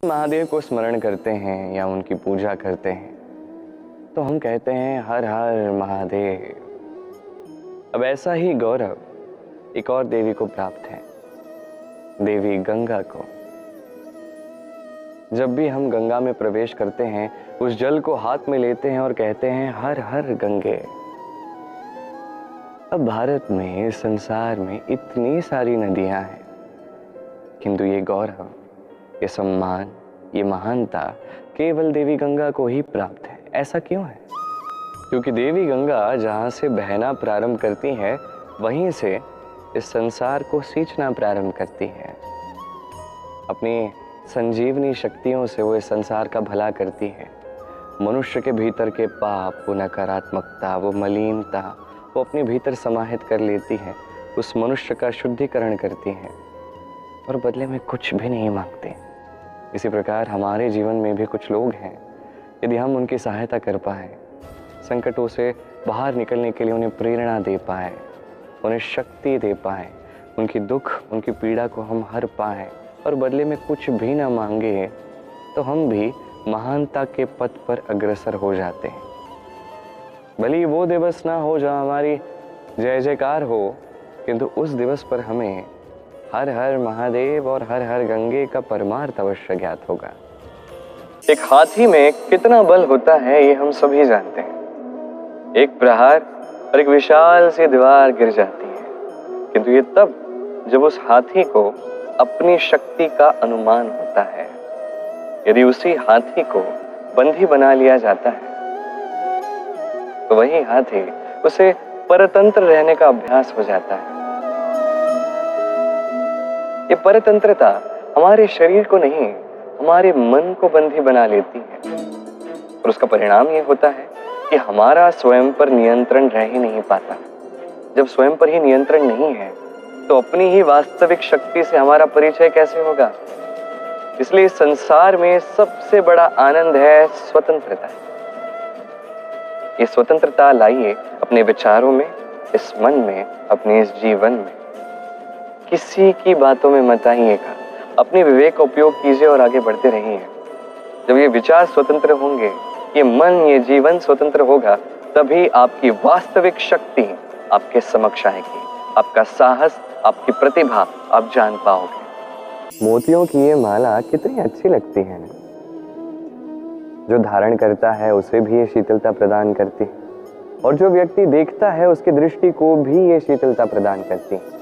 महादेव को स्मरण करते हैं या उनकी पूजा करते हैं तो हम कहते हैं हर हर महादेव। अब ऐसा ही गौरव एक और देवी को प्राप्त है, देवी गंगा को। जब भी हम गंगा में प्रवेश करते हैं, उस जल को हाथ में लेते हैं और कहते हैं हर हर गंगे। अब भारत में, इस संसार में इतनी सारी नदियां हैं, किंतु ये गौरव, ये सम्मान, ये महानता केवल देवी गंगा को ही प्राप्त है। ऐसा क्यों है? क्योंकि देवी गंगा जहाँ से बहना प्रारंभ करती है, वहीं से इस संसार को सींचना प्रारंभ करती है। अपनी संजीवनी शक्तियों से वो इस संसार का भला करती है। मनुष्य के भीतर के पाप, वो नकारात्मकता, वो मलिनता, वो अपने भीतर समाहित कर लेती है। उस मनुष्य का शुद्धिकरण करती है और बदले में कुछ भी नहीं मांगते। इसी प्रकार हमारे जीवन में भी कुछ लोग हैं, यदि हम उनकी सहायता कर पाए, संकटों से बाहर निकलने के लिए उन्हें प्रेरणा दे पाए, उन्हें शक्ति दे पाए, उनकी दुख, उनकी पीड़ा को हम हर पाए और बदले में कुछ भी ना मांगे, तो हम भी महानता के पथ पर अग्रसर हो जाते हैं। भले ही वो दिवस ना हो जहाँ हमारी जय जयकार हो, किंतु उस दिवस पर हमें हर हर महादेव और हर हर गंगे का परमार्थ अवश्य ज्ञात होगा। एक हाथी में कितना बल होता है ये हम सभी जानते हैं। एक प्रहार और एक विशाल सी दीवार गिर जाती है, किंतु ये तब जब उस हाथी को अपनी शक्ति का अनुमान होता है। यदि उसी हाथी को बंदी बना लिया जाता है तो वही हाथी उसे परतंत्र रहने का अभ्यास हो जाता है। ये परतंत्रता हमारे शरीर को नहीं, हमारे मन को बंदी बना लेती है और उसका परिणाम ये होता है कि हमारा स्वयं पर नियंत्रण रह ही नहीं पाता। जब स्वयं पर ही नियंत्रण नहीं है तो अपनी ही वास्तविक शक्ति से हमारा परिचय कैसे होगा? इसलिए संसार में सबसे बड़ा आनंद है स्वतंत्रता। ये स्वतंत्रता लाइए अपने विचारों में, इस मन में, अपने इस जीवन में। किसी की बातों में मत आइएगा, अपने विवेक का उपयोग कीजिए और आगे बढ़ते रहिए। जब ये विचार स्वतंत्र होंगे, ये मन, ये जीवन स्वतंत्र होगा, तभी आपकी वास्तविक शक्ति आपके समक्ष आएगी। आपका साहस, आपकी प्रतिभा आप जान पाओगे। मोतियों की ये माला कितनी अच्छी लगती है। जो धारण करता है उसे भी ये शीतलता प्रदान करती है और जो व्यक्ति देखता है उसकी दृष्टि को भी ये शीतलता प्रदान करती है।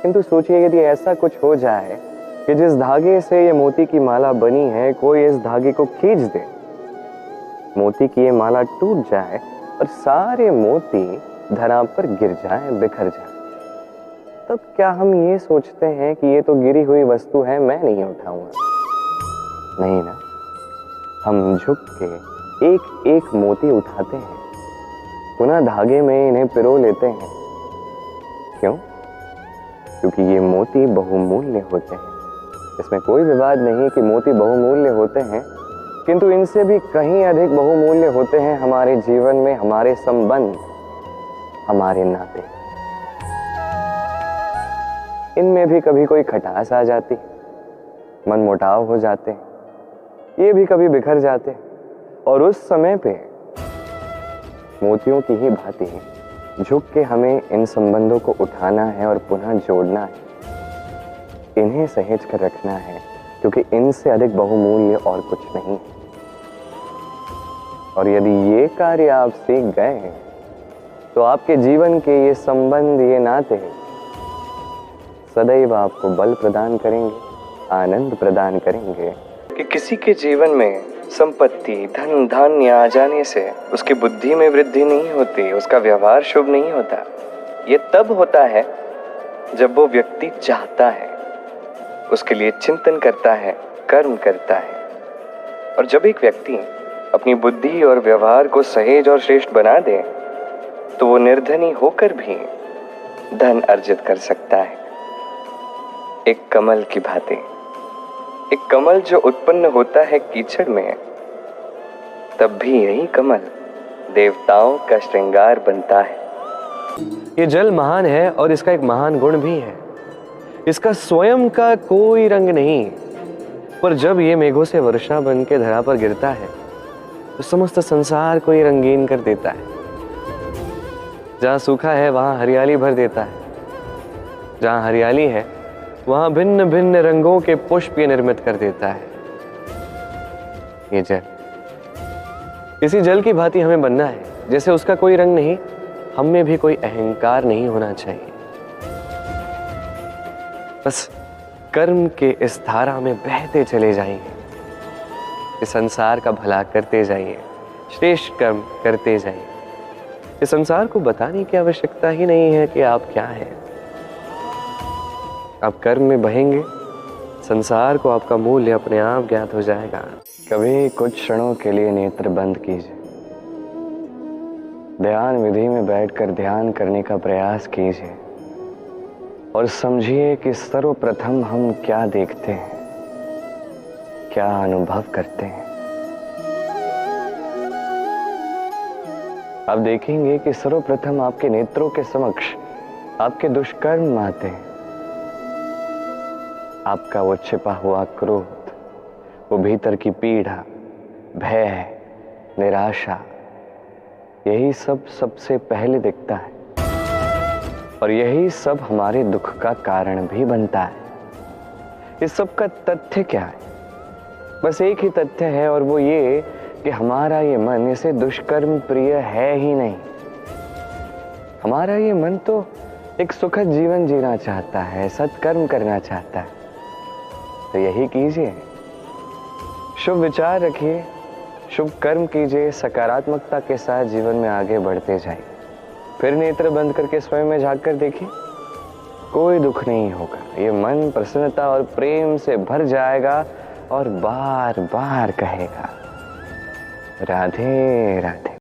किंतु सोचिए, यदि ऐसा कुछ हो जाए कि जिस धागे से ये मोती की माला बनी है, कोई इस धागे को खींच दे, मोती की ये माला टूट जाए और सारे मोती धरा पर गिर जाए, बिखर जाए, तब क्या हम ये सोचते हैं कि ये तो गिरी हुई वस्तु है, मैं नहीं उठाऊंगा? नहीं ना, हम झुक के एक एक मोती उठाते हैं, पुनः धागे में इन्हें पिरो लेते हैं। क्यों? क्योंकि ये मोती बहुमूल्य होते हैं। इसमें कोई विवाद नहीं कि मोती बहुमूल्य होते हैं, किंतु इनसे भी कहीं अधिक बहुमूल्य होते हैं हमारे जीवन में हमारे संबंध, हमारे नाते। इनमें भी कभी कोई खटास आ जाती, मनमुटाव हो जाते हैं, ये भी कभी बिखर जाते हैं और उस समय पे मोतियों की ही भांति झुक के हमें इन संबंधों को उठाना है और पुनः जोड़ना है। इन्हें सहेज कर रखना है, क्योंकि इनसे अधिक बहुमूल्य और कुछ नहीं। और यदि ये कार्य आप सीख गए तो आपके जीवन के ये संबंध, ये नाते सदैव आपको बल प्रदान करेंगे, आनंद प्रदान करेंगे। कि किसी के जीवन में संपत्ति, धन, धान्य आ जाने से उसकी बुद्धि में वृद्धि नहीं होती, उसका व्यवहार शुभ नहीं होता। ये तब होता है जब वो व्यक्ति चाहता है, उसके लिए चिंतन करता है, कर्म करता है। और जब एक व्यक्ति अपनी बुद्धि और व्यवहार को सहेज और श्रेष्ठ बना दे तो वो निर्धनी होकर भी धन अर्जित कर सकता है। एक कमल की भांति, एक कमल जो उत्पन्न होता है कीचड़ में, तब भी यही कमल देवताओं का श्रृंगार बनता है। ये जल महान है और इसका एक महान गुण भी है, इसका स्वयं का कोई रंग नहीं, पर जब ये मेघों से वर्षा बन के धरा पर गिरता है तो समस्त संसार को ये रंगीन कर देता है। जहाँ सूखा है वहां हरियाली भर देता है, जहाँ हरियाली है वहां भिन्न भिन्न रंगों के पुष्प ये निर्मित कर देता है। ये जल, इसी जल की भांति हमें बनना है, जैसे उसका कोई रंग नहीं, हम में भी कोई अहंकार नहीं होना चाहिए। बस कर्म के इस धारा में बहते चले जाइए, इस संसार का भला करते जाइए, श्रेष्ठ कर्म करते जाइए। इस संसार को बताने की आवश्यकता ही नहीं है कि आप क्या हैं। आप कर्म में बहेंगे, संसार को आपका मूल्य अपने आप ज्ञात हो जाएगा। कभी कुछ क्षणों के लिए नेत्र बंद कीजिए, ध्यान विधि में बैठकर ध्यान करने का प्रयास कीजिए और समझिए कि सर्वप्रथम हम क्या देखते हैं, क्या अनुभव करते हैं। आप देखेंगे कि सर्वप्रथम आपके नेत्रों के समक्ष आपके दुष्कर्म आते हैं, आपका वो छिपा हुआ क्रोध, वो भीतर की पीड़ा, भय, निराशा, यही सब सबसे पहले दिखता है और यही सब हमारे दुख का कारण भी बनता है। इस सब का तथ्य क्या है? बस एक ही तथ्य है और वो ये कि हमारा ये मन इसे दुष्कर्म प्रिय है ही नहीं। हमारा ये मन तो एक सुखद जीवन जीना चाहता है, सत्कर्म करना चाहता है। तो यही कीजिए, शुभ विचार रखिए, शुभ कर्म कीजिए, सकारात्मकता के साथ जीवन में आगे बढ़ते जाइए। फिर नेत्र बंद करके स्वयं में झांक कर देखिए, कोई दुख नहीं होगा। ये मन प्रसन्नता और प्रेम से भर जाएगा और बार बार कहेगा, राधे राधे।